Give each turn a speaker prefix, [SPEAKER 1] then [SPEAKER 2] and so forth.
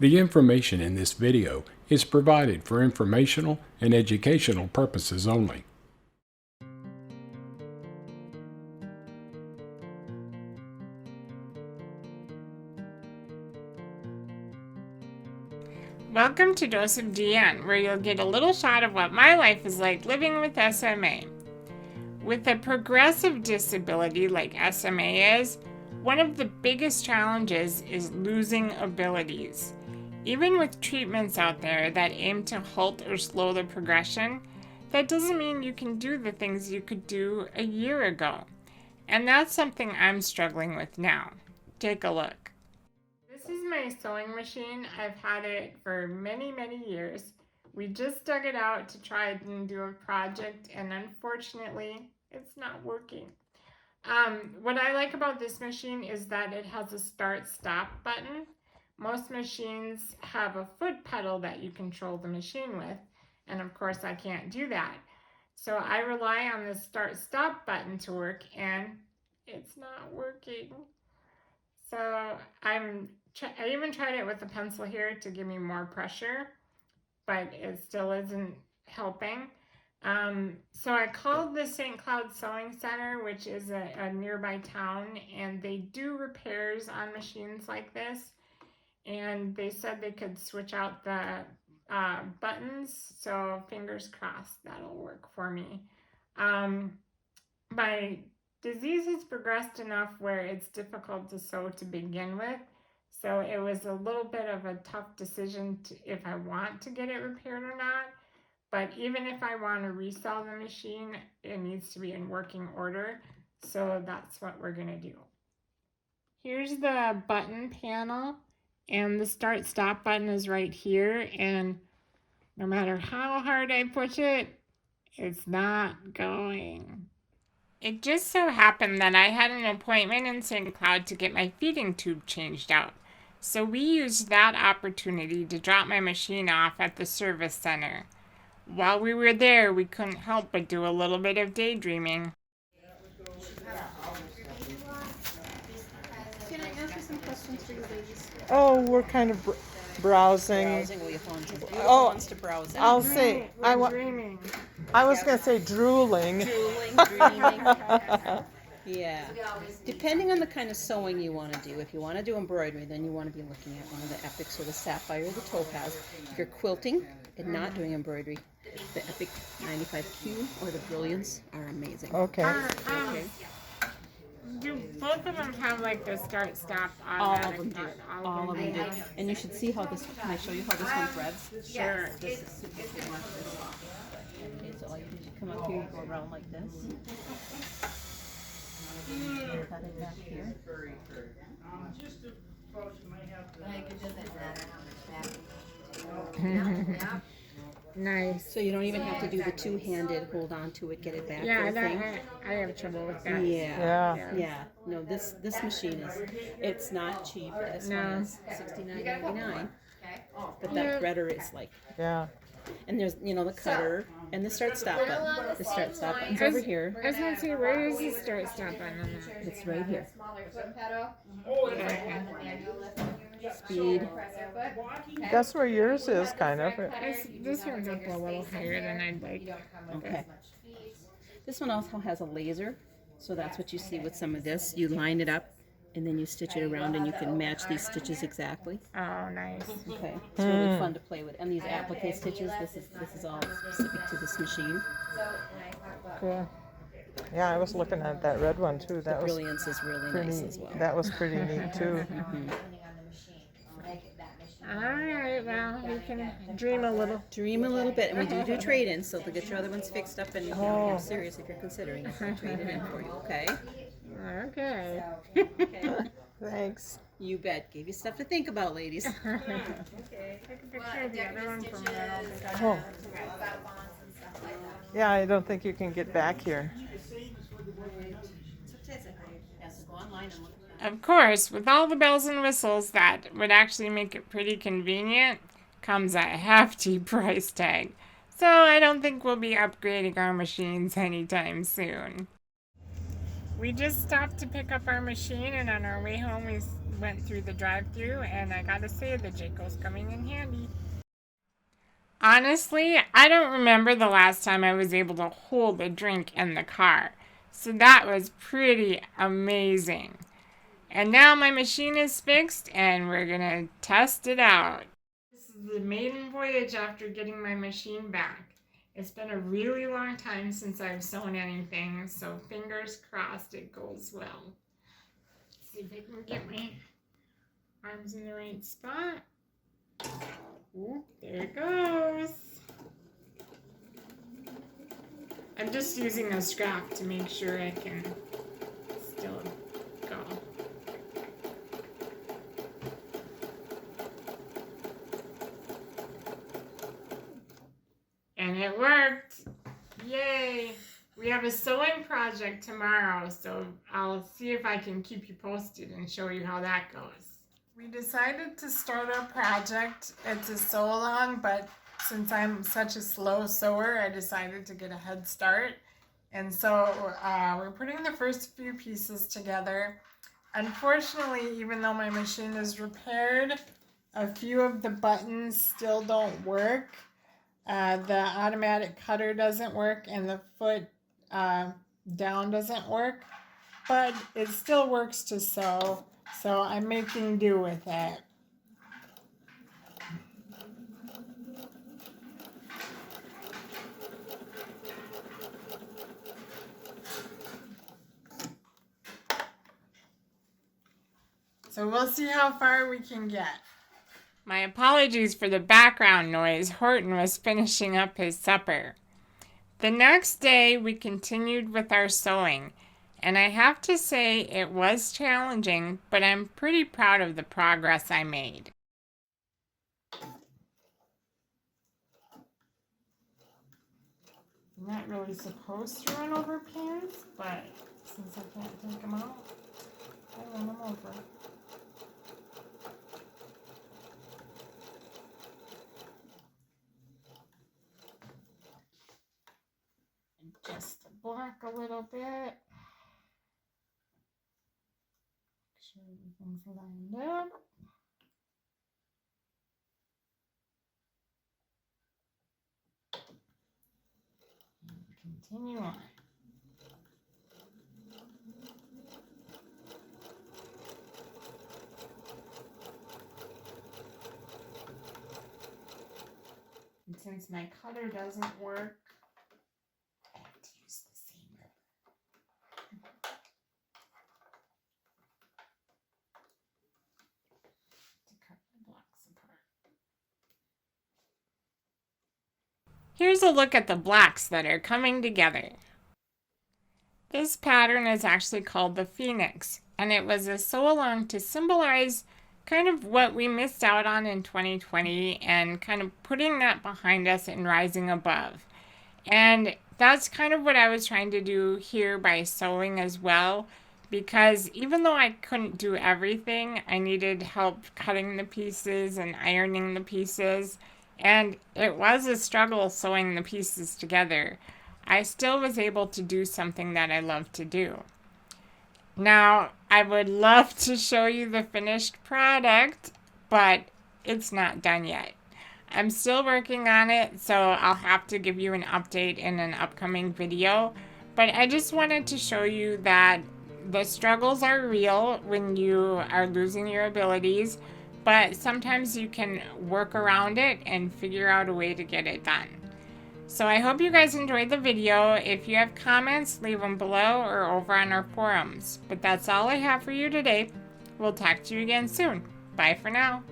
[SPEAKER 1] The information in this video is provided for informational and educational purposes only.
[SPEAKER 2] Welcome to Dose of DN, where you'll get a little shot of what my life is like living with SMA. With a progressive disability like SMA is, one of the biggest challenges is losing abilities. Even with treatments out there that aim to halt or slow the progression, that doesn't mean you can do the things you could do a year ago. And that's something I'm struggling with now. Take a look. This is my sewing machine. I've had it for many years. We just dug it out to try and do a project, and unfortunately, it's not working. What I like about this machine is that it has a start-stop button. Most machines have a foot pedal that you control the machine with, and of course I can't do that. So I rely on the start-stop button to work, and it's not working. So I even tried it with a pencil here to give me more pressure, but it still isn't helping. So I called the St. Cloud Sewing Center, which is a nearby town, and they do repairs on machines like this. And they said they could switch out the buttons, so fingers crossed that'll work for me. My disease has progressed enough where it's difficult to sew to begin with, so it was a little bit of a tough decision if I want to get it repaired or not. But even if I want to resell the machine, it needs to be in working order, so that's what we're going to do. Here's the button panel, and the start-stop button is right here, and no matter how hard I push it, it's not going. It just so happened that I had an appointment in St. Cloud to get my feeding tube changed out. So we used that opportunity to drop my machine off at the service center. While we were there, we couldn't help but do a little bit of daydreaming.
[SPEAKER 3] Can I ask you some questions for you ladies?
[SPEAKER 4] Oh, we're kind of browsing.
[SPEAKER 3] Browsing with your phones.
[SPEAKER 4] Oh,
[SPEAKER 3] Wants to browse.
[SPEAKER 4] I'll say
[SPEAKER 2] Dreaming.
[SPEAKER 4] I was gonna say drooling.
[SPEAKER 3] Drooling, dreaming. Yeah. Depending on the kind of sewing you want to do. If you want to do embroidery, then you want to be looking at one of the Epics or the Sapphire or the Topaz. If you're quilting and not doing embroidery, the Epic 95Q or the Brilliance are amazing.
[SPEAKER 4] Okay.
[SPEAKER 3] Okay.
[SPEAKER 2] Do both of them have like the start-stop
[SPEAKER 3] All
[SPEAKER 2] automatic?
[SPEAKER 3] of them do.
[SPEAKER 2] All of them do.
[SPEAKER 3] And you should see how this. Can I show you how this one threads?
[SPEAKER 2] Sure.
[SPEAKER 3] This is super cool. Okay, so all you do is you come up here, you go around like this. You cut it back here.
[SPEAKER 2] Nice.
[SPEAKER 3] So you don't even have to do the two-handed hold on to it, get it back.
[SPEAKER 2] Yeah,
[SPEAKER 3] thing.
[SPEAKER 2] I have trouble with that.
[SPEAKER 3] Yeah. No, this machine is, it's not cheap. This one is $69.99. But that threader is like,
[SPEAKER 4] Yeah.
[SPEAKER 3] and there's the cutter and the start-stop button. The start-stop button's over here.
[SPEAKER 2] I was going to say, where is the start-stop button on that?
[SPEAKER 3] It's right here.
[SPEAKER 2] Okay.
[SPEAKER 3] Speed.
[SPEAKER 4] That's where yours is, kind of.
[SPEAKER 2] This one's up a little higher than I'd like.
[SPEAKER 3] Okay. This one also has a laser, so that's what you see with some of this. You line it up, and then you stitch it around, and you can match these stitches exactly.
[SPEAKER 2] Oh, nice.
[SPEAKER 3] Okay, it's really fun to play with. And these applique stitches, this is all specific to this machine.
[SPEAKER 2] Cool.
[SPEAKER 4] Yeah, I was looking at that red one too.
[SPEAKER 3] The
[SPEAKER 4] That was
[SPEAKER 3] Brilliance is really
[SPEAKER 4] pretty.
[SPEAKER 3] nice as well.
[SPEAKER 4] That was pretty neat too.
[SPEAKER 2] All right, well, we can dream a little.
[SPEAKER 3] Dream a little bit, and we do trade-ins, so to get your other ones fixed up, and I'm serious if you're considering it, I'll trade it in for you, okay?
[SPEAKER 2] Okay.
[SPEAKER 4] Thanks.
[SPEAKER 3] You bet. Gave you stuff to think about, ladies.
[SPEAKER 2] Take a picture of the other one for me. I don't think I
[SPEAKER 4] Oh. Yeah, I don't think you can get back here.
[SPEAKER 2] Of course, with all the bells and whistles that would actually make it pretty convenient, comes a hefty price tag. So I don't think we'll be upgrading our machines anytime soon. We just stopped to pick up our machine, and on our way home we went through the drive-thru, and I gotta say, the Jayco's coming in handy. Honestly, I don't remember the last time I was able to hold a drink in the car, so that was pretty amazing. And now my machine is fixed, and we're gonna test it out. This is the maiden voyage after getting my machine back. It's been a really long time since I've sewn anything, so fingers crossed it goes well. Let's see if I can get my arms in the right spot. Ooh, there it goes. I'm just using a strap to make sure I can still go. And it worked! Yay! We have a sewing project tomorrow, so I'll see if I can keep you posted and show you how that goes. We decided to start our project. It's a sew along, but since I'm such a slow sewer, I decided to get a head start. And so we're putting the first few pieces together. Unfortunately, even though my machine is repaired, a few of the buttons still don't work. The automatic cutter doesn't work, and the foot down doesn't work, but it still works to sew, so I'm making do with it. So we'll see how far we can get. My apologies for the background noise. Horton was finishing up his supper. The next day, we continued with our sewing, and I have to say it was challenging, but I'm pretty proud of the progress I made. I'm not really supposed to run over pins, but since I can't take them out, I run them over. Just the block a little bit. Make sure everything's lined up. And continue on. And since my cutter doesn't work, here's a look at the blocks that are coming together. This pattern is actually called the Phoenix, and it was a sew-along to symbolize kind of what we missed out on in 2020 and kind of putting that behind us and rising above. And that's kind of what I was trying to do here by sewing as well, because even though I couldn't do everything, I needed help cutting the pieces and ironing the pieces. And it was a struggle sewing the pieces together. I still was able to do something that I love to do. Now, I would love to show you the finished product, but it's not done yet. I'm still working on it, so I'll have to give you an update in an upcoming video. But I just wanted to show you that the struggles are real when you are losing your abilities, but sometimes you can work around it and figure out a way to get it done. So I hope you guys enjoyed the video. If you have comments, leave them below or over on our forums. But that's all I have for you today. We'll talk to you again soon. Bye for now.